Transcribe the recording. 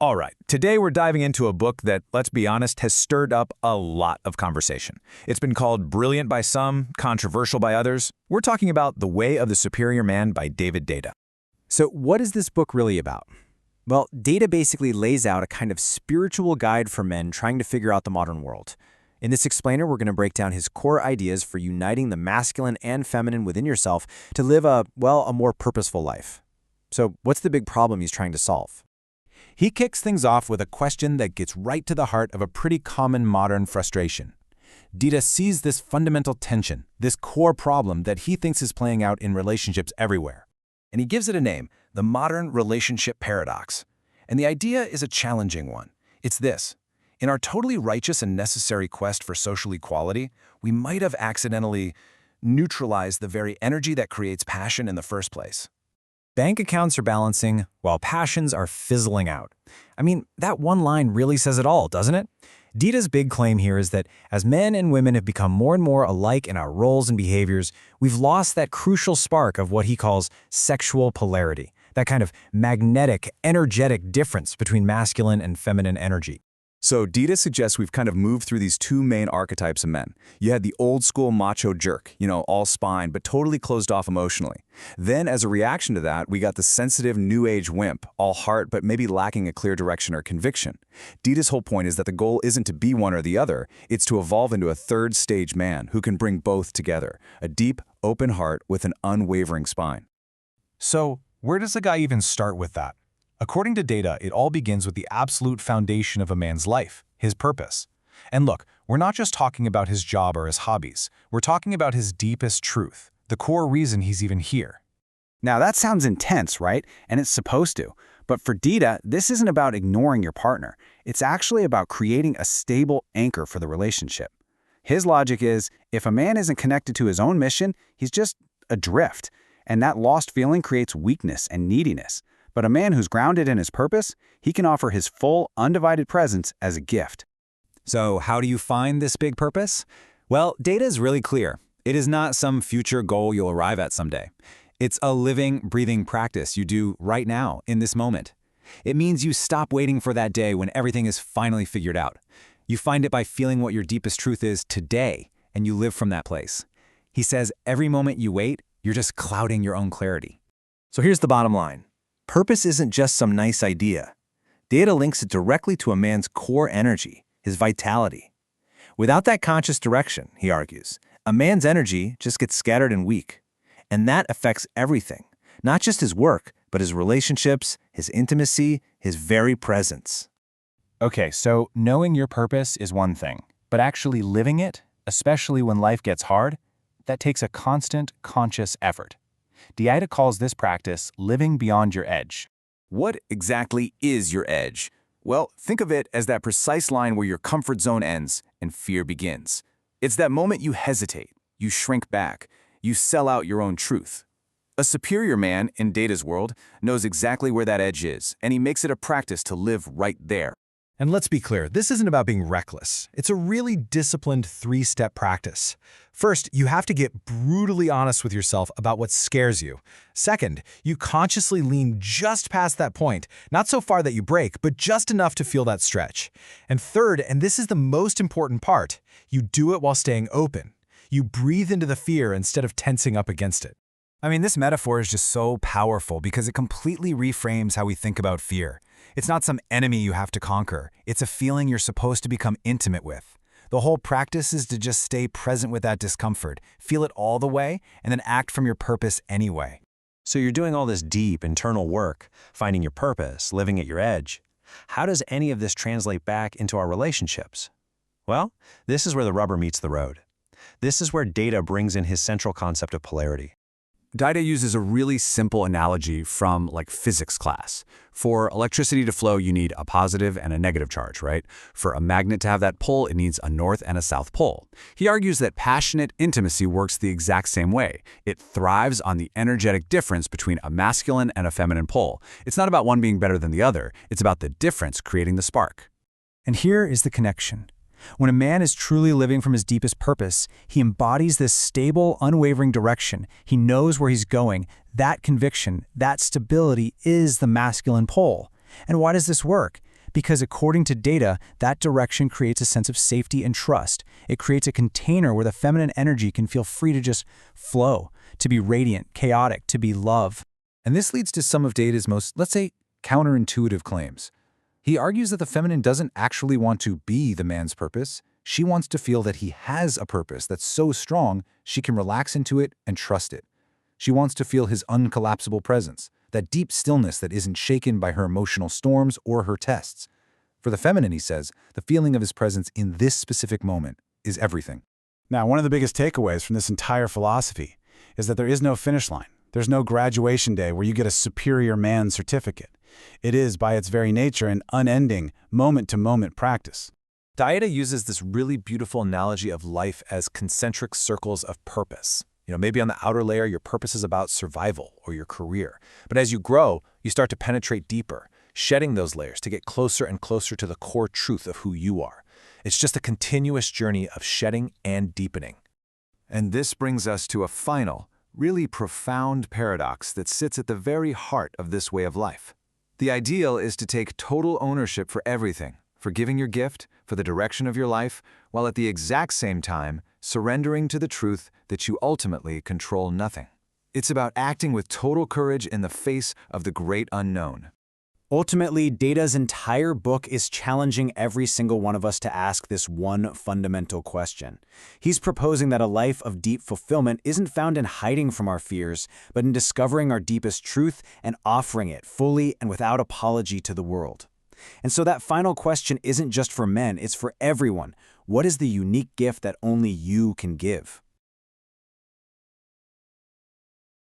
All right, today we're diving into a book that, let's be honest, has stirred up a lot of conversation. It's been called brilliant by some, controversial by others. We're talking about The Way of the Superior Man by Deida. So what is this book really about? Well, Deida basically lays out a kind of spiritual guide for men trying to figure out the modern world. In this explainer, we're going to break down his core ideas for uniting the masculine and feminine within yourself to live a more purposeful life. So what's the big problem he's trying to solve? He kicks things off with a question that gets right to the heart of a pretty common modern frustration. Deida sees this fundamental tension, this core problem that he thinks is playing out in relationships everywhere. And he gives it a name, the modern relationship paradox. And the idea is a challenging one. It's this: in our totally righteous and necessary quest for social equality, we might have accidentally neutralized the very energy that creates passion in the first place. Bank accounts are balancing while passions are fizzling out. I mean, that one line really says it all, doesn't it? Deida's big claim here is that as men and women have become more and more alike in our roles and behaviors, we've lost that crucial spark of what he calls sexual polarity, that kind of magnetic, energetic difference between masculine and feminine energy. So Deida suggests we've kind of moved through these two main archetypes of men. You had the old school macho jerk, all spine, but totally closed off emotionally. Then as a reaction to that, we got the sensitive new age wimp, all heart, but maybe lacking a clear direction or conviction. Deida's whole point is that the goal isn't to be one or the other, it's to evolve into a third stage man who can bring both together, a deep, open heart with an unwavering spine. So, where does a guy even start with that? According to Deida, it all begins with the absolute foundation of a man's life, his purpose. And look, we're not just talking about his job or his hobbies. We're talking about his deepest truth, the core reason he's even here. Now that sounds intense, right? And it's supposed to. But for Deida, this isn't about ignoring your partner. It's actually about creating a stable anchor for the relationship. His logic is, if a man isn't connected to his own mission, he's just adrift. And that lost feeling creates weakness and neediness. But a man who's grounded in his purpose, he can offer his full, undivided presence as a gift. So how do you find this big purpose? Well, Deida is really clear. It is not some future goal you'll arrive at someday. It's a living, breathing practice you do right now, in this moment. It means you stop waiting for that day when everything is finally figured out. You find it by feeling what your deepest truth is today, and you live from that place. He says every moment you wait, you're just clouding your own clarity. So here's the bottom line. Purpose isn't just some nice idea. Deida links it directly to a man's core energy, his vitality. Without that conscious direction, he argues, a man's energy just gets scattered and weak. And that affects everything, not just his work, but his relationships, his intimacy, his very presence. Okay, so knowing your purpose is one thing, but actually living it, especially when life gets hard, that takes a constant, conscious effort. Deida calls this practice living beyond your edge. What exactly is your edge? Well, think of it as that precise line where your comfort zone ends and fear begins. It's that moment you hesitate, you shrink back, you sell out your own truth. A superior man, in Deida's world, knows exactly where that edge is, and he makes it a practice to live right there. And let's be clear, this isn't about being reckless. It's a really disciplined three-step practice. First, you have to get brutally honest with yourself about what scares you. Second, you consciously lean just past that point, not so far that you break, but just enough to feel that stretch. And third, and this is the most important part, you do it while staying open. You breathe into the fear instead of tensing up against it. I mean, this metaphor is just so powerful because it completely reframes how we think about fear. It's not some enemy you have to conquer. It's a feeling you're supposed to become intimate with. The whole practice is to just stay present with that discomfort, feel it all the way, and then act from your purpose anyway. So you're doing all this deep internal work, finding your purpose, living at your edge. How does any of this translate back into our relationships? Well, this is where the rubber meets the road. This is where Deida brings in his central concept of polarity. Deida uses a really simple analogy from physics class. For electricity to flow, you need a positive and a negative charge, right? For a magnet to have that pull, it needs a north and a south pole. He argues that passionate intimacy works the exact same way. It thrives on the energetic difference between a masculine and a feminine pole. It's not about one being better than the other. It's about the difference creating the spark. And here is the connection. When a man is truly living from his deepest purpose, he embodies this stable, unwavering direction. He knows where he's going. That conviction, that stability is the masculine pole. And why does this work? Because according to Deida, that direction creates a sense of safety and trust. It creates a container where the feminine energy can feel free to just flow, to be radiant, chaotic, to be love. And this leads to some of Deida's most, let's say, counterintuitive claims. He argues that the feminine doesn't actually want to be the man's purpose. She wants to feel that he has a purpose that's so strong she can relax into it and trust it. She wants to feel his uncollapsible presence, that deep stillness that isn't shaken by her emotional storms or her tests. For the feminine, he says, the feeling of his presence in this specific moment is everything. Now, one of the biggest takeaways from this entire philosophy is that there is no finish line. There's no graduation day where you get a superior man certificate. It is, by its very nature, an unending, moment-to-moment practice. Deida uses this really beautiful analogy of life as concentric circles of purpose. Maybe on the outer layer, your purpose is about survival or your career. But as you grow, you start to penetrate deeper, shedding those layers to get closer and closer to the core truth of who you are. It's just a continuous journey of shedding and deepening. And this brings us to a final, really profound paradox that sits at the very heart of this way of life. The ideal is to take total ownership for everything, for giving your gift, for the direction of your life, while at the exact same time surrendering to the truth that you ultimately control nothing. It's about acting with total courage in the face of the great unknown. Ultimately, Deida's entire book is challenging every single one of us to ask this one fundamental question. He's proposing that a life of deep fulfillment isn't found in hiding from our fears, but in discovering our deepest truth and offering it fully and without apology to the world. And so that final question isn't just for men, it's for everyone. What is the unique gift that only you can give?